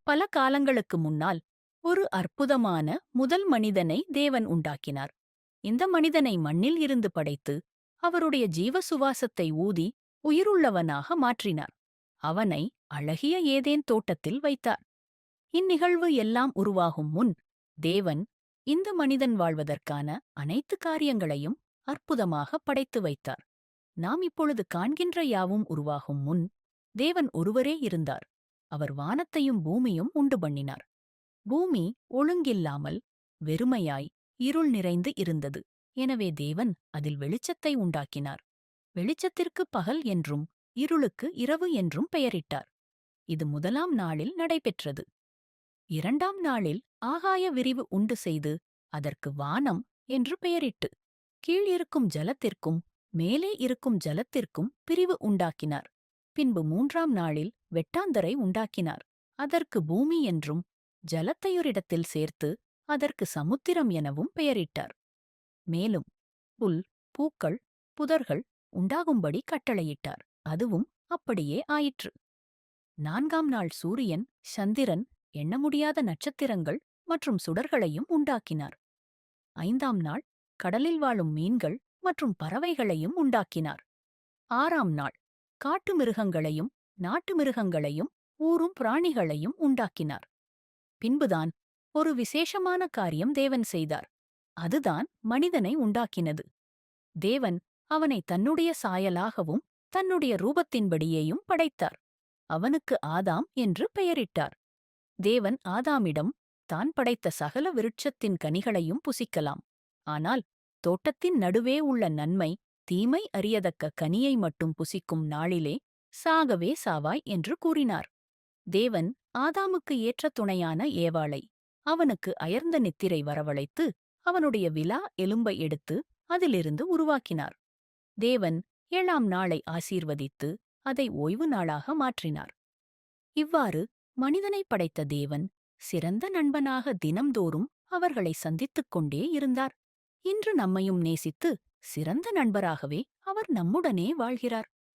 பல காலங்களுக்கு முன்னால் ஒரு அற்புதமான முதல் மனிதனை தேவன் உண்டாக்கினார். இந்த மனிதனை மண்ணில் இருந்து படைத்து அவருடைய ஜீவ சுவாசத்தை ஊதி உயிருள்ளவனாக மாற்றினார். அவனை அழகிய ஏதேன் தோட்டத்தில் வைத்தார். இந்நிகழ்வு எல்லாம் உருவாகும் முன் தேவன் இந்த மனிதன் வாழ்வதற்கான அனைத்து காரியங்களையும் அற்புதமாக படைத்து வைத்தார். நாம் இப்பொழுது காண்கின்ற யாவும் உருவாகும் முன் தேவன் ஒருவரே இருந்தார். அவர் வானத்தையும் பூமியும் உண்டு பண்ணினார். பூமி ஒழுங்கில்லாமல் வெறுமையாய் இருள் நிறைந்து இருந்தது. எனவே தேவன் அதில் வெளிச்சத்தை உண்டாக்கினார். வெளிச்சத்திற்கு பகல் என்றும் இருளுக்கு இரவு என்றும் பெயரிட்டார். இது முதலாம் நாளில் நடைபெற்றது. இரண்டாம் நாளில் ஆகாய விரிவு உண்டு செய்து அதற்கு வானம் என்று பெயரிட்டு கீழ் இருக்கும் ஜலத்திற்கும் மேலே இருக்கும் ஜலத்திற்கும் பிரிவு உண்டாக்கினார். பின்பு மூன்றாம் நாளில் வெட்டாந்தரை உண்டாக்கினார். அதற்கு பூமி என்றும் ஜலத்தையொரிடத்தில் சேர்த்து அதற்கு சமுத்திரம் எனவும் பெயரிட்டார். மேலும் புல், பூக்கள், புதர்கள் உண்டாகும்படி கட்டளையிட்டார். அதுவும் அப்படியே ஆயிற்று. நான்காம் நாள் சூரியன், சந்திரன், எண்ண முடியாத நட்சத்திரங்கள் மற்றும் சுடர்களையும் உண்டாக்கினார். ஐந்தாம் நாள் கடலில் வாழும் மீன்கள் மற்றும் பறவைகளையும் உண்டாக்கினார். ஆறாம் நாள் காட்டு மிருகங்களையும் நாட்டு மிருகங்களையும் ஊரும் பிராணிகளையும் உண்டாக்கினார். பின்புதான் ஒரு விசேஷமான காரியம் தேவன் செய்தார். அதுதான் மனிதனை உண்டாக்கினது. தேவன் அவனை தன்னுடைய சாயலாகவும் தன்னுடைய ரூபத்தின்படியேயும் படைத்தார். அவனுக்கு ஆதாம் என்று பெயரிட்டார். தேவன் ஆதாமிடம் தான் படைத்த சகல விருட்சத்தின் கனிகளையும் புசிக்கலாம், ஆனால் தோட்டத்தின் நடுவே உள்ள நன்மை தீமை அறியதக்க கனியை மட்டும் புசிக்கும் நாளிலே சாகவே சாவாய் என்று கூறினார். தேவன் ஆதாமுக்கு ஏற்ற துணையான ஏவாளை அவனுக்கு அயர்ந்த நித்திரை வரவழைத்து அவனுடைய விலா எலும்பை எடுத்து அதிலிருந்து உருவாக்கினார். தேவன் 7ஆம் நாளை ஆசீர்வதித்து அதை ஓய்வு நாளாக மாற்றினார். இவ்வாறு மனிதனை படைத்த தேவன் சிறந்த நண்பனாக தினம்தோறும் அவர்களை சந்தித்துக் கொண்டே இருந்தார். இன்று நம்மையும் நேசித்து சிறந்த நண்பராகவே அவர் நம்முடனே வாழ்கிறார்.